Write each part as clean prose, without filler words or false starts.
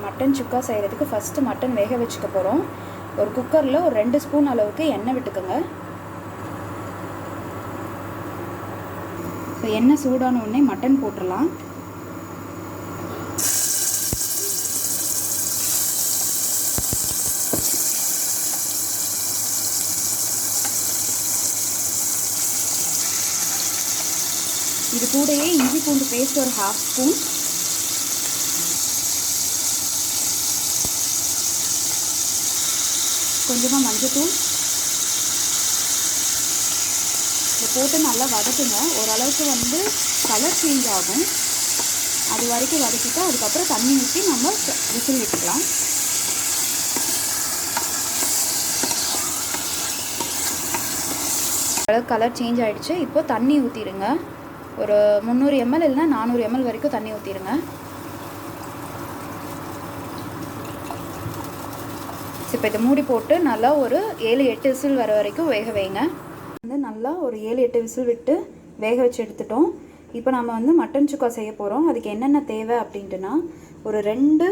Mutton சுக்கா செய்கிறதுக்கு first mutton வேக வச்சுக்க போகிறோம். ஒரு குக்கரில் ஒரு 2 ஸ்பூன் அளவுக்கு எண்ணெய் விட்டுக்கோங்க. இப்போ எண்ணெய் சூடான உடனே மட்டன் போட்டுடலாம். இது கூடயே இஞ்சி பூண்டு பேஸ்ட் ஒரு 1/2 ஸ்பூன், கொஞ்சமாக மஞ்சள்தூள் இதை போட்டு நல்லா வதக்குங்க. ஓரளவுக்கு கலர் சேஞ்ச் ஆகும், அது வரைக்கும் வதக்கிட்டு அதுக்கப்புறம் தண்ணி ஊற்றி நம்ம விசில் விட்டுக்கலாம். அளவுக்கு கலர் சேஞ்ச் ஆகிடுச்சு. இப்போ தண்ணி ஊற்றிடுங்க. ஒரு 300 ml இல்லைனா 400 ml வரைக்கும் தண்ணி ஊற்றிடுங்க. இப்போ இதை மூடி போட்டு நல்லா ஒரு 7-8 விசில் வர வரைக்கும் வேக வைங்க. நல்லா ஒரு 7-8 விசில் விட்டு வேக வச்சு எடுத்துட்டோம். இப்போ நம்ம மட்டன் சுக்கா செய்ய போகிறோம். அதுக்கு என்னென்ன தேவை அப்படின்ட்டுனா, ஒரு 2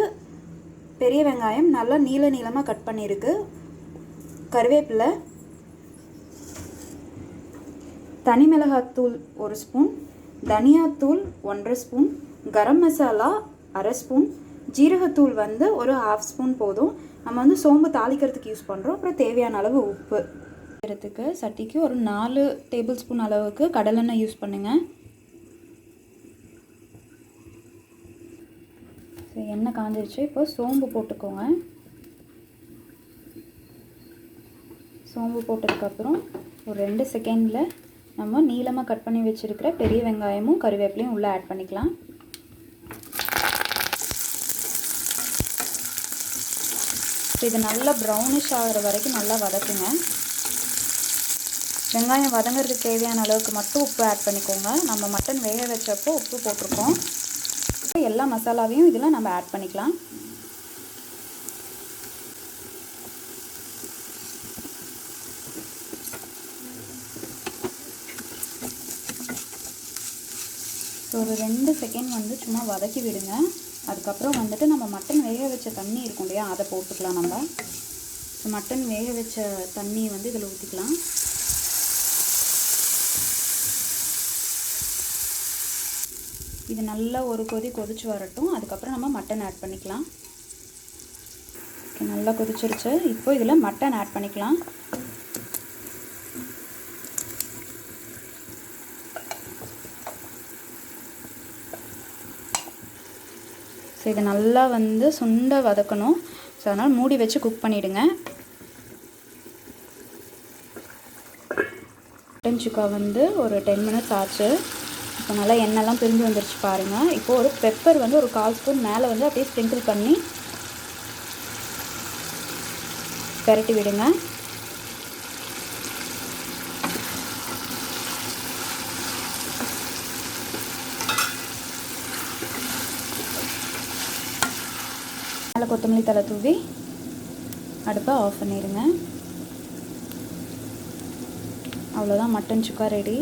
பெரிய வெங்காயம் நல்லா நீளமாக கட் பண்ணியிருக்கு, கருவேப்பிலை, தனி மிளகாத்தூள் 1 ஸ்பூன், தனியாத்தூள் 1/2 ஸ்பூன், கரம் மசாலா 1/2 ஸ்பூன், ஜீரகத்தூள் ஒரு 1/2 ஸ்பூன் போதும். நம்ம சோம்பு தாளிக்கிறதுக்கு யூஸ் பண்ணுறோம். அப்புறம் தேவையான அளவு உப்பு. செய்கிறதுக்கு சட்டிக்கு ஒரு 4 டேபிள் ஸ்பூன் அளவுக்கு கடலெண்ணெய் யூஸ் பண்ணுங்கள். எண்ணெய் காஞ்சிருச்சு. இப்போ சோம்பு போட்டுக்கோங்க. சோம்பு போட்டதுக்கப்புறம் ஒரு 2 செகண்டில் நம்ம நீளமாக கட் பண்ணி வச்சுருக்கிற பெரிய வெங்காயமும் கருவேப்பிலையும் உள்ளே ஆட் பண்ணிக்கலாம். இது நல்லா ப்ரௌனிஷ் ஆகிற வரைக்கும் நல்லா வதக்குங்க. வெங்காயம் வதங்கிறதுக்கு தேவையான அளவுக்கு மட்டும் உப்பு ஆட் பண்ணிக்கோங்க. நம்ம மட்டன் வேக வச்சப்போ உப்பு போட்டிருக்கோம். எல்லா மசாலாவையும் இதில் நம்ம ஆட் பண்ணிக்கலாம். ஒரு 2 செகண்ட் சும்மா வதக்கி விடுங்க. அதுக்கப்புறம் நம்ம மட்டன் வேக வச்ச தண்ணி இருக்கும் இல்லையா, அதை போட்டுக்கலாம். நம்ம மட்டன் வேக வச்ச தண்ணி இதில் ஊற்றிக்கலாம். இது நல்லா ஒரு கொதிச்சு வரட்டும். அதுக்கப்புறம் நம்ம மட்டன் ஆட் பண்ணிக்கலாம். நல்லா கொதிச்சிருச்சு. இப்போ இதில் மட்டன் ஆட் பண்ணிக்கலாம். ஸோ இதை நல்லா சுண்ட வதக்கணும். ஸோ அதனால் மூடி வச்சு குக் பண்ணிவிடுங்க. மட்டன் சுக்கா ஒரு 10 மினிட்ஸ் ஆச்சு. இப்போ நல்லா எண்ணெய்லாம் பிரிஞ்சு வந்துருச்சு பாருங்கள். இப்போது ஒரு பெப்பர் ஒரு 1/4 ஸ்பூன் மேலே அப்படியே ஸ்ப்ரிங்கிள் பண்ணி பெரட்டி விடுங்க. மேலே கொத்தமல்லி தழை தூவி அடுப்பை ஆஃப் பண்ணிடுங்க. அவ்வளோதான், மட்டன் சுக்கா ரெடி.